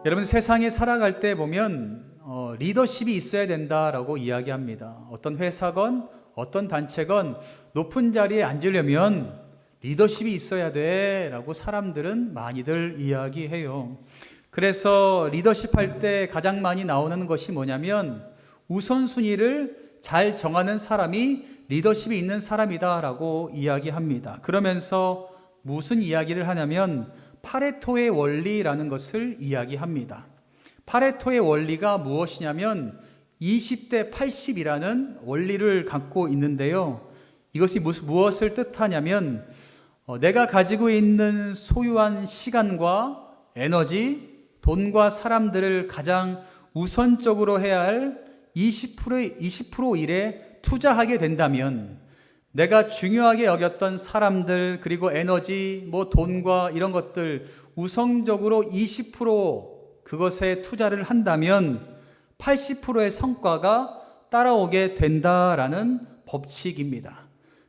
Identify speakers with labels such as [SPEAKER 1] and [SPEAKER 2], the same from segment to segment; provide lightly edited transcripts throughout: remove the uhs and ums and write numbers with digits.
[SPEAKER 1] 여러분, 세상에 살아갈 때 보면 리더십이 있어야 된다라고 이야기합니다. 어떤 회사건 어떤 단체건 높은 자리에 앉으려면 리더십이 있어야 돼라고 사람들은 많이들 이야기해요. 그래서 리더십 할 때 가장 많이 나오는 것이 뭐냐면 우선순위를 잘 정하는 사람이 리더십이 있는 사람이다라고 이야기합니다. 그러면서 무슨 이야기를 하냐면 파레토의 원리라는 것을 이야기합니다. 파레토의 원리가 무엇이냐면 20대 80이라는 원리를 갖고 있는데요. 이것이 무엇을 뜻하냐면 내가 가지고 있는 소유한 시간과 에너지, 돈과 사람들을 가장 우선적으로 해야 할 20% 일에 투자하게 된다면 내가 중요하게 여겼던 사람들 그리고 에너지, 돈과 이런 것들 우선적으로 20% 그것에 투자를 한다면 80%의 성과가 따라오게 된다라는 법칙입니다.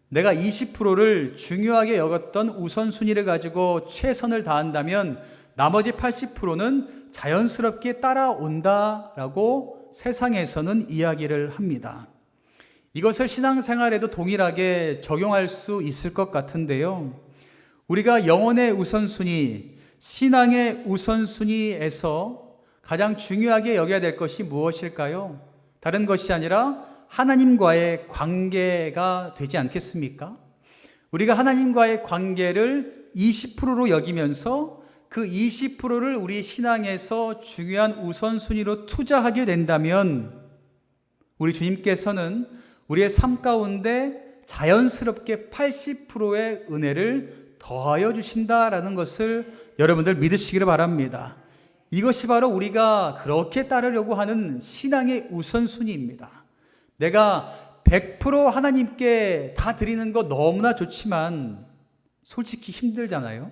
[SPEAKER 1] 내가 20%를 중요하게 여겼던 우선순위를 가지고 최선을 다한다면 나머지 80%는 자연스럽게 따라온다라고 세상에서는 이야기를 합니다. 이것을 신앙생활에도 동일하게 적용할 수 있을 것 같은데요. 우리가 영혼의 우선순위, 신앙의 우선순위에서 가장 중요하게 여겨야 될 것이 무엇일까요? 다른 것이 아니라 하나님과의 관계가 되지 않겠습니까? 우리가 하나님과의 관계를 20%로 여기면서 그 20%를 우리 신앙에서 중요한 우선순위로 투자하게 된다면 우리 주님께서는 우리의 삶 가운데 자연스럽게 80%의 은혜를 더하여 주신다라는 것을 여러분들 믿으시기를 바랍니다. 이것이 바로 우리가 그렇게 따르려고 하는 신앙의 우선순위입니다. 내가 100% 하나님께 다 드리는 거 너무나 좋지만 솔직히 힘들잖아요.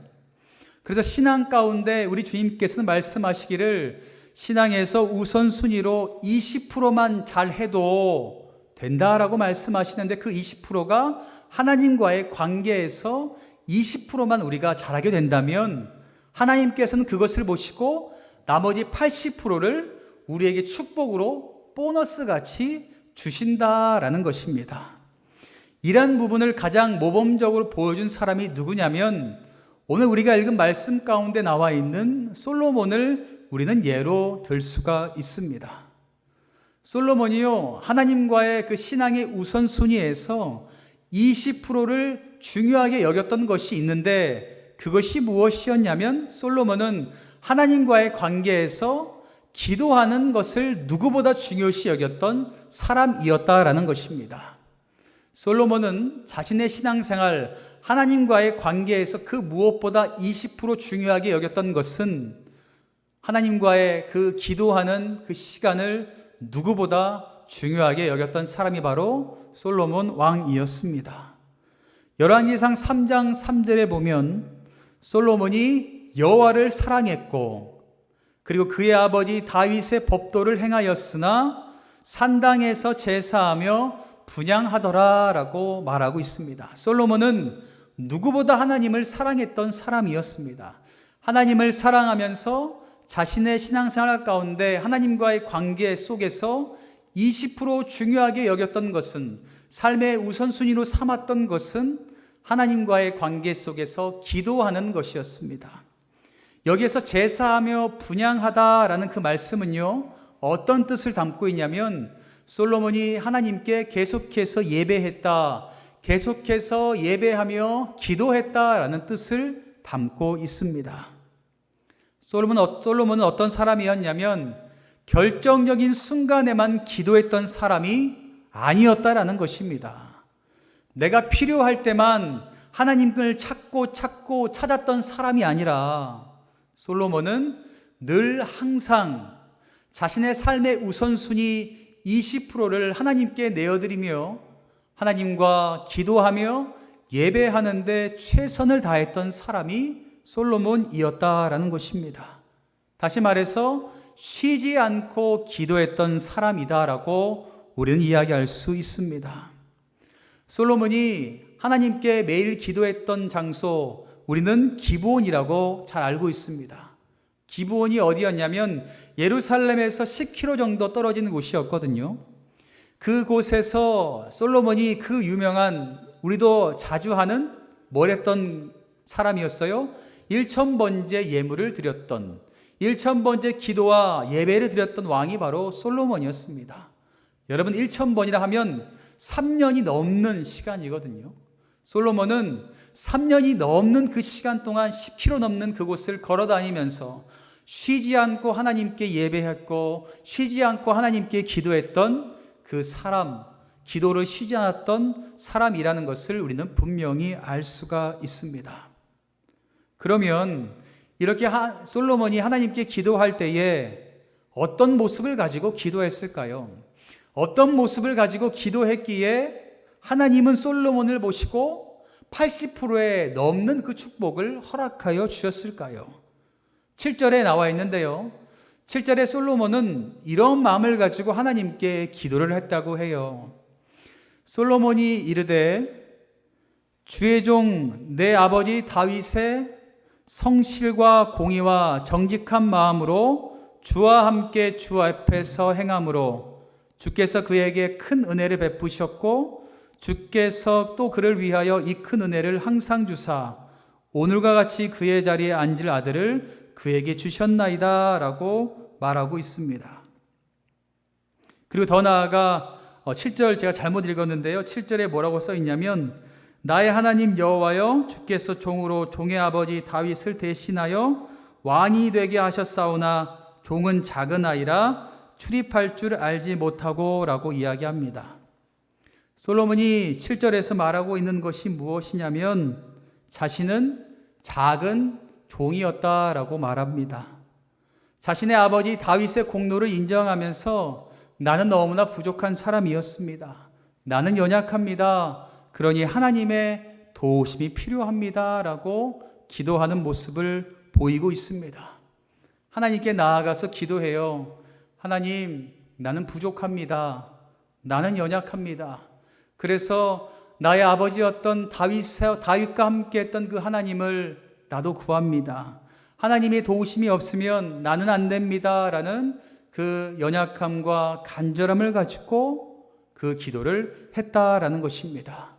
[SPEAKER 1] 그래서 신앙 가운데 우리 주님께서는 말씀하시기를 신앙에서 우선순위로 20%만 잘해도 된다라고 말씀하시는데 그 20%가 하나님과의 관계에서 20%만 우리가 잘하게 된다면 하나님께서는 그것을 보시고 나머지 80%를 우리에게 축복으로 보너스 같이 주신다라는 것입니다. 이러한 부분을 가장 모범적으로 보여준 사람이 누구냐면 오늘 우리가 읽은 말씀 가운데 나와 있는 솔로몬을 우리는 예로 들 수가 있습니다. 솔로몬이요, 하나님과의 그 신앙의 우선순위에서 20%를 중요하게 여겼던 것이 있는데 그것이 무엇이었냐면 솔로몬은 하나님과의 관계에서 기도하는 것을 누구보다 중요시 여겼던 사람이었다라는 것입니다. 솔로몬은 자신의 신앙생활, 하나님과의 관계에서 그 무엇보다 20% 중요하게 여겼던 것은 하나님과의 그 기도하는 그 시간을 누구보다 중요하게 여겼던 사람이 바로 솔로몬 왕이었습니다. 열왕기상 3장 3절에 보면 솔로몬이 여호와를 사랑했고 그리고 그의 아버지 다윗의 법도를 행하였으나 산당에서 제사하며 분향하더라라고 말하고 있습니다. 솔로몬은 누구보다 하나님을 사랑했던 사람이었습니다. 하나님을 사랑하면서 자신의 신앙생활 가운데 하나님과의 관계 속에서 20% 중요하게 여겼던 것은 삶의 우선순위로 삼았던 것은 하나님과의 관계 속에서 기도하는 것이었습니다. 여기에서 제사하며 분향하다라는 그 말씀은요, 어떤 뜻을 담고 있냐면 솔로몬이 하나님께 계속해서 예배했다, 계속해서 예배하며 기도했다라는 뜻을 담고 있습니다. 솔로몬은 어떤 사람이었냐면 결정적인 순간에만 기도했던 사람이 아니었다라는 것입니다. 내가 필요할 때만 하나님을 찾고 찾았던 사람이 아니라 솔로몬은 늘 항상 자신의 삶의 우선순위 20%를 하나님께 내어드리며 하나님과 기도하며 예배하는데 최선을 다했던 사람이 솔로몬이었다라는 것입니다. 다시 말해서 쉬지 않고 기도했던 사람이다라고 우리는 이야기할 수 있습니다. 솔로몬이 하나님께 매일 기도했던 장소 우리는 기브온이라고 잘 알고 있습니다. 기브온이 어디였냐면 예루살렘에서 10km 정도 떨어진 곳이었거든요. 그곳에서 솔로몬이 그 유명한, 우리도 자주 하는 뭘 했던 사람이었어요? 1000번째 예물을 드렸던, 1000번째 기도와 예배를 드렸던 왕이 바로 솔로몬이었습니다. 여러분, 1000번이라 하면 3년이 넘는 시간이거든요. 솔로몬은 3년이 넘는 그 시간 동안 10km 넘는 그곳을 걸어 다니면서 쉬지 않고 하나님께 예배했고 쉬지 않고 하나님께 기도했던 그 사람, 기도를 쉬지 않았던 사람이라는 것을 우리는 분명히 알 수가 있습니다. 그러면 이렇게 솔로몬이 하나님께 기도할 때에 어떤 모습을 가지고 기도했을까요? 어떤 모습을 가지고 기도했기에 하나님은 솔로몬을 보시고 80%에 넘는 그 축복을 허락하여 주셨을까요? 7절에 나와 있는데요. 7절에 솔로몬은 이런 마음을 가지고 하나님께 기도를 했다고 해요. 솔로몬이 이르되 주의 종 내 아버지 다윗의 성실과 공의와 정직한 마음으로 주와 함께 주 앞에서 행함으로 주께서 그에게 큰 은혜를 베푸셨고 주께서 또 그를 위하여 이 큰 은혜를 항상 주사 오늘과 같이 그의 자리에 앉을 아들을 그에게 주셨나이다 라고 말하고 있습니다. 그리고 더 나아가 7절 제가 잘못 읽었는데요. 7절에 뭐라고 써 있냐면 나의 하나님 여호와여 주께서 종으로 종의 아버지 다윗을 대신하여 왕이 되게 하셨사오나 종은 작은 아이라 출입할 줄 알지 못하고 라고 이야기합니다. 솔로몬이 7절에서 말하고 있는 것이 무엇이냐면 자신은 작은 종이었다라고 말합니다. 자신의 아버지 다윗의 공로를 인정하면서 나는 너무나 부족한 사람이었습니다. 나는 연약합니다. 그러니 하나님의 도우심이 필요합니다. 라고 기도하는 모습을 보이고 있습니다. 하나님께 나아가서 기도해요. 하나님, 나는 부족합니다. 나는 연약합니다. 그래서 나의 아버지였던 다윗과 함께 했던 그 하나님을 나도 구합니다. 하나님의 도우심이 없으면 나는 안 됩니다. 라는 그 연약함과 간절함을 가지고 그 기도를 했다라는 것입니다.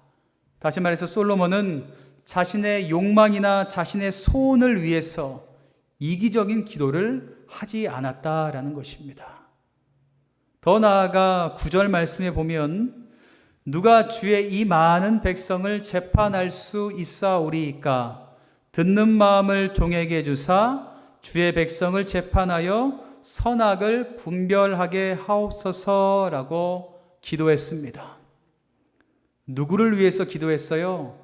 [SPEAKER 1] 다시 말해서 솔로몬은 자신의 욕망이나 자신의 소원을 위해서 이기적인 기도를 하지 않았다라는 것입니다. 더 나아가 9절 말씀에 보면 누가 주의 이 많은 백성을 재판할 수 있사오리이까 듣는 마음을 종에게 주사 주의 백성을 재판하여 선악을 분별하게 하옵소서라고 기도했습니다. 누구를 위해서 기도했어요?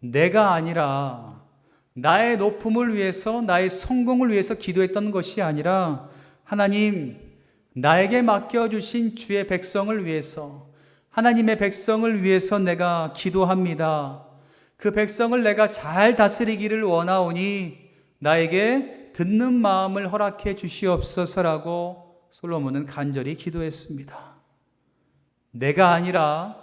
[SPEAKER 1] 내가 아니라 나의 높음을 위해서, 나의 성공을 위해서 기도했던 것이 아니라 하나님, 나에게 맡겨주신 주의 백성을 위해서, 하나님의 백성을 위해서 내가 기도합니다. 그 백성을 내가 잘 다스리기를 원하오니 나에게 듣는 마음을 허락해 주시옵소서라고 솔로몬은 간절히 기도했습니다. 내가 아니라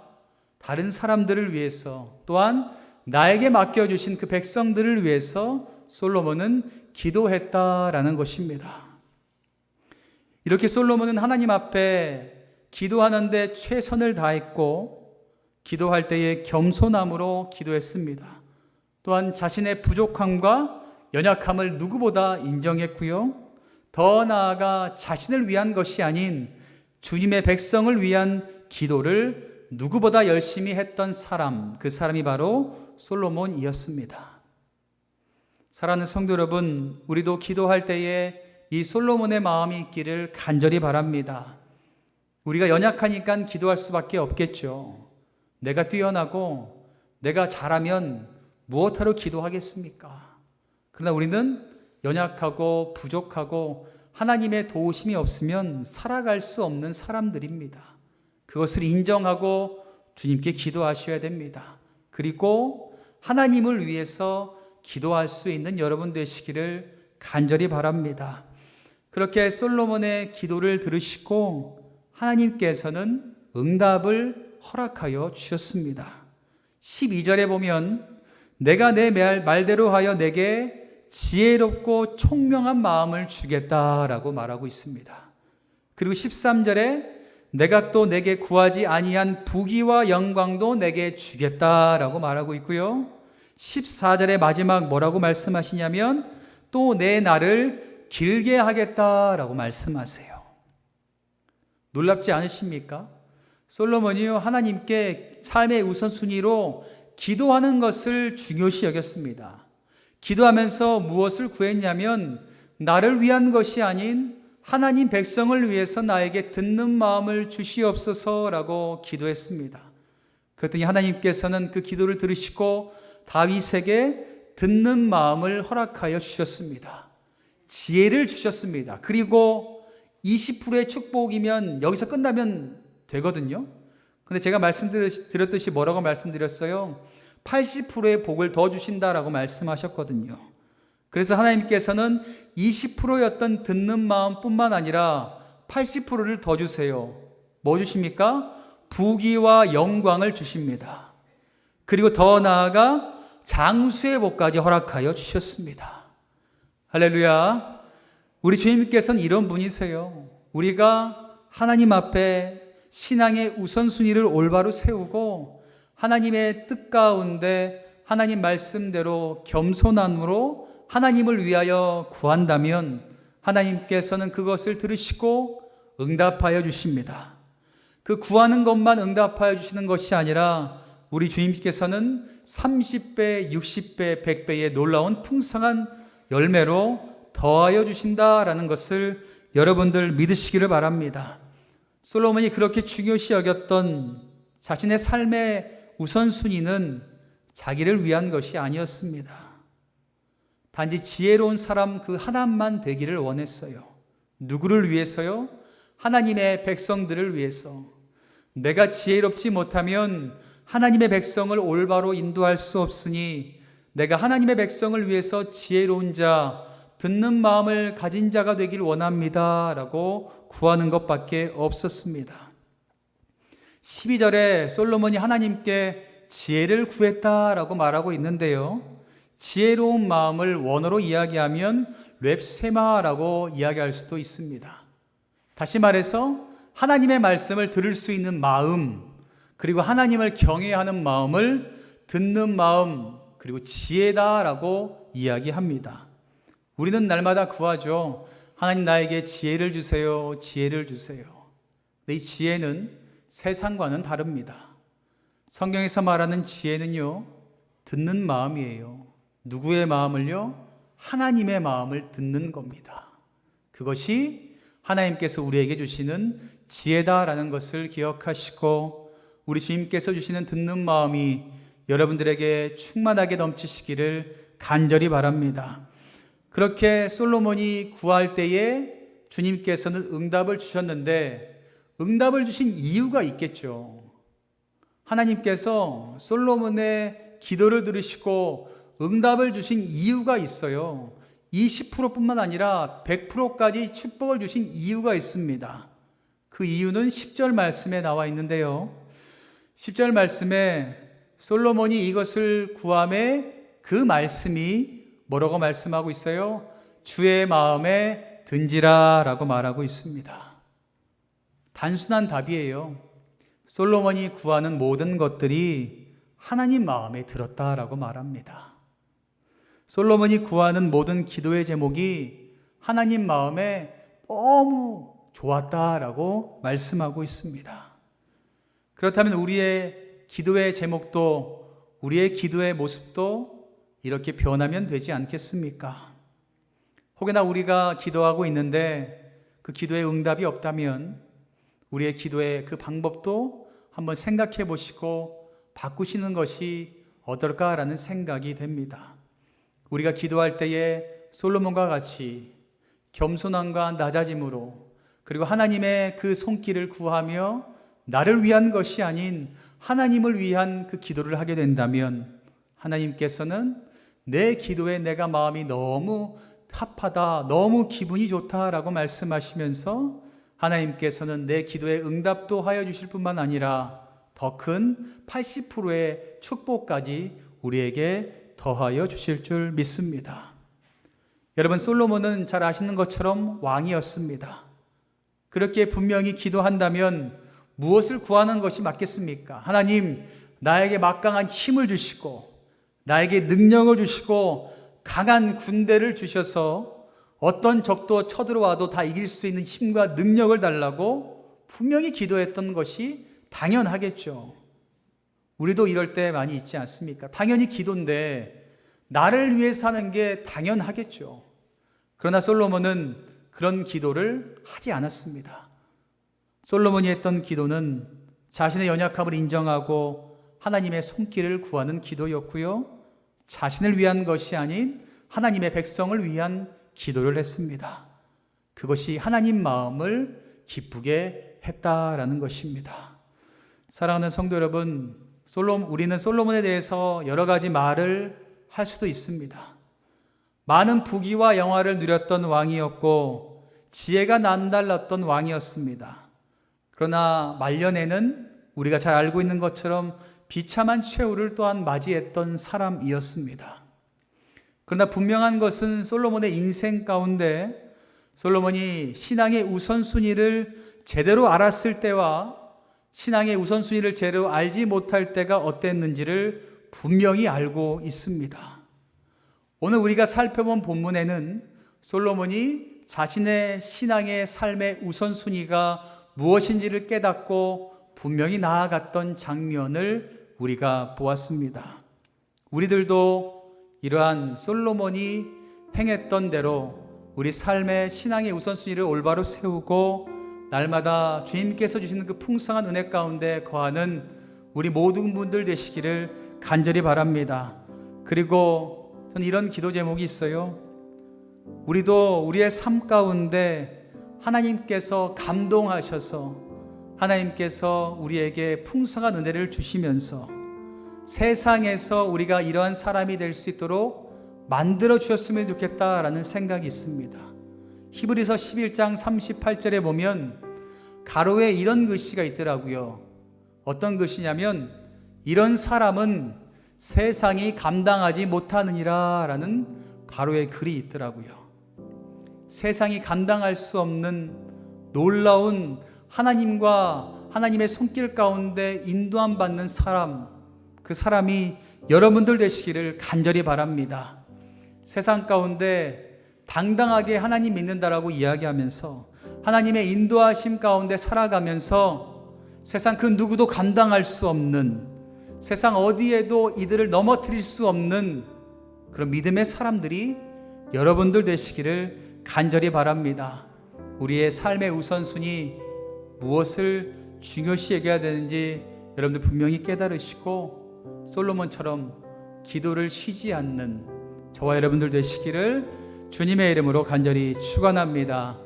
[SPEAKER 1] 다른 사람들을 위해서, 또한 나에게 맡겨주신 그 백성들을 위해서 솔로몬은 기도했다라는 것입니다. 이렇게 솔로몬은 하나님 앞에 기도하는데 최선을 다했고 기도할 때에 겸손함으로 기도했습니다. 또한 자신의 부족함과 연약함을 누구보다 인정했고요. 더 나아가 자신을 위한 것이 아닌 주님의 백성을 위한 기도를 누구보다 열심히 했던 사람, 그 사람이 바로 솔로몬이었습니다. 사랑하는 성도 여러분, 우리도 기도할 때에 이 솔로몬의 마음이 있기를 간절히 바랍니다. 우리가 연약하니까 기도할 수밖에 없겠죠. 내가 뛰어나고 내가 잘하면 무엇하러 기도하겠습니까? 그러나 우리는 연약하고 부족하고 하나님의 도우심이 없으면 살아갈 수 없는 사람들입니다. 그것을 인정하고 주님께 기도하셔야 됩니다. 그리고 하나님을 위해서 기도할 수 있는 여러분 되시기를 간절히 바랍니다. 그렇게 솔로몬의 기도를 들으시고 하나님께서는 응답을 허락하여 주셨습니다. 12절에 보면 내가 내 말대로 하여 내게 지혜롭고 총명한 마음을 주겠다라고 말하고 있습니다. 그리고 13절에 내가 또 내게 구하지 아니한 부귀와 영광도 내게 주겠다라고 말하고 있고요. 14절의 마지막 뭐라고 말씀하시냐면 또 내 날을 길게 하겠다라고 말씀하세요. 놀랍지 않으십니까? 솔로몬이요, 하나님께 삶의 우선순위로 기도하는 것을 중요시 여겼습니다. 기도하면서 무엇을 구했냐면 나를 위한 것이 아닌 하나님 백성을 위해서 나에게 듣는 마음을 주시옵소서라고 기도했습니다. 그랬더니 하나님께서는 그 기도를 들으시고 다윗에게 듣는 마음을 허락하여 주셨습니다. 지혜를 주셨습니다. 그리고 20%의 축복이면 여기서 끝나면 되거든요. 근데 제가 말씀드렸듯이 뭐라고 말씀드렸어요? 80%의 복을 더 주신다라고 말씀하셨거든요. 그래서 하나님께서는 20%였던 듣는 마음뿐만 아니라 80%를 더 주세요. 뭐 주십니까? 부귀와 영광을 주십니다. 그리고 더 나아가 장수의 복까지 허락하여 주셨습니다. 할렐루야. 우리 주님께서는 이런 분이세요. 우리가 하나님 앞에 신앙의 우선순위를 올바로 세우고 하나님의 뜻 가운데 하나님 말씀대로 겸손함으로 하나님을 위하여 구한다면 하나님께서는 그것을 들으시고 응답하여 주십니다. 그 구하는 것만 응답하여 주시는 것이 아니라 우리 주님께서는 30배, 60배, 100배의 놀라운 풍성한 열매로 더하여 주신다라는 것을 여러분들 믿으시기를 바랍니다. 솔로몬이 그렇게 중요시 여겼던 자신의 삶의 우선순위는 자기를 위한 것이 아니었습니다. 단지 지혜로운 사람 그 하나만 되기를 원했어요. 누구를 위해서요? 하나님의 백성들을 위해서. 내가 지혜롭지 못하면 하나님의 백성을 올바로 인도할 수 없으니 내가 하나님의 백성을 위해서 지혜로운 자, 듣는 마음을 가진 자가 되길 원합니다 라고 구하는 것밖에 없었습니다. 12절에 솔로몬이 하나님께 지혜를 구했다라고 말하고 있는데요, 지혜로운 마음을 원어로 이야기하면 렙세마라고 이야기할 수도 있습니다. 다시 말해서 하나님의 말씀을 들을 수 있는 마음, 그리고 하나님을 경외하는 마음을 듣는 마음, 그리고 지혜다라고 이야기합니다. 우리는 날마다 구하죠. 하나님 나에게 지혜를 주세요. 지혜를 주세요. 근데 이 지혜는 세상과는 다릅니다. 성경에서 말하는 지혜는요, 듣는 마음이에요. 누구의 마음을요? 하나님의 마음을 듣는 겁니다. 그것이 하나님께서 우리에게 주시는 지혜다라는 것을 기억하시고 우리 주님께서 주시는 듣는 마음이 여러분들에게 충만하게 넘치시기를 간절히 바랍니다. 그렇게 솔로몬이 구할 때에 주님께서는 응답을 주셨는데 응답을 주신 이유가 있겠죠. 하나님께서 솔로몬의 기도를 들으시고 응답을 주신 이유가 있어요. 20%뿐만 아니라 100%까지 축복을 주신 이유가 있습니다. 그 이유는 10절 말씀에 나와 있는데요. 10절 말씀에 솔로몬이 이것을 구함에 그 말씀이 뭐라고 말씀하고 있어요? 주의 마음에 든지라 라고 말하고 있습니다. 단순한 답이에요. 솔로몬이 구하는 모든 것들이 하나님 마음에 들었다라고 말합니다. 솔로몬이 구하는 모든 기도의 제목이 하나님 마음에 너무 좋았다라고 말씀하고 있습니다. 그렇다면 우리의 기도의 제목도 우리의 기도의 모습도 이렇게 변하면 되지 않겠습니까? 혹여나 우리가 기도하고 있는데 그 기도의 응답이 없다면 우리의 기도의 그 방법도 한번 생각해 보시고 바꾸시는 것이 어떨까라는 생각이 됩니다. 우리가 기도할 때에 솔로몬과 같이 겸손함과 낮아짐으로 그리고 하나님의 그 손길을 구하며 나를 위한 것이 아닌 하나님을 위한 그 기도를 하게 된다면 하나님께서는 내 기도에 내가 마음이 너무 합하다, 너무 기분이 좋다라고 말씀하시면서 하나님께서는 내 기도에 응답도 하여 주실 뿐만 아니라 더 큰 80%의 축복까지 우리에게 더하여 주실 줄 믿습니다. 여러분, 솔로몬은 잘 아시는 것처럼 왕이었습니다. 그렇게 분명히 기도한다면 무엇을 구하는 것이 맞겠습니까? 하나님, 나에게 막강한 힘을 주시고 나에게 능력을 주시고 강한 군대를 주셔서 어떤 적도 쳐들어와도 다 이길 수 있는 힘과 능력을 달라고 분명히 기도했던 것이 당연하겠죠. 우리도 이럴 때 많이 있지 않습니까? 당연히 기도인데 나를 위해 사는 게 당연하겠죠. 그러나 솔로몬은 그런 기도를 하지 않았습니다. 솔로몬이 했던 기도는 자신의 연약함을 인정하고 하나님의 손길을 구하는 기도였고요, 자신을 위한 것이 아닌 하나님의 백성을 위한 기도를 했습니다. 그것이 하나님 마음을 기쁘게 했다라는 것입니다. 사랑하는 성도 여러분, 우리는 솔로몬에 대해서 여러 가지 말을 할 수도 있습니다. 많은 부귀와 영화를 누렸던 왕이었고 지혜가 남달랐던 왕이었습니다. 그러나 말년에는 우리가 잘 알고 있는 것처럼 비참한 최후를 또한 맞이했던 사람이었습니다. 그러나 분명한 것은 솔로몬의 인생 가운데 솔로몬이 신앙의 우선순위를 제대로 알았을 때와 신앙의 우선순위를 제대로 알지 못할 때가 어땠는지를 분명히 알고 있습니다. 오늘 우리가 살펴본 본문에는 솔로몬이 자신의 신앙의 삶의 우선순위가 무엇인지를 깨닫고 분명히 나아갔던 장면을 우리가 보았습니다. 우리들도 이러한 솔로몬이 행했던 대로 우리 삶의 신앙의 우선순위를 올바로 세우고 날마다 주님께서 주시는 그 풍성한 은혜 가운데 거하는 우리 모든 분들 되시기를 간절히 바랍니다. 그리고 저는 이런 기도 제목이 있어요. 우리도 우리의 삶 가운데 하나님께서 감동하셔서 하나님께서 우리에게 풍성한 은혜를 주시면서 세상에서 우리가 이러한 사람이 될 수 있도록 만들어 주셨으면 좋겠다라는 생각이 있습니다. 히브리서 11장 38절에 보면 가로에 이런 글씨가 있더라고요. 어떤 글씨냐면 이런 사람은 세상이 감당하지 못하느니라 라는 가로에 글이 있더라고요. 세상이 감당할 수 없는 놀라운 하나님과 하나님의 손길 가운데 인도함 받는 사람, 그 사람이 여러분들 되시기를 간절히 바랍니다. 세상 가운데 당당하게 하나님 믿는다라고 이야기하면서 하나님의 인도하심 가운데 살아가면서 세상 그 누구도 감당할 수 없는, 세상 어디에도 이들을 넘어뜨릴 수 없는 그런 믿음의 사람들이 여러분들 되시기를 간절히 바랍니다. 우리의 삶의 우선순위 무엇을 중요시 여겨야 되는지 여러분들 분명히 깨달으시고 솔로몬처럼 기도를 쉬지 않는 저와 여러분들 되시기를 주님의 이름으로 간절히 축원합니다.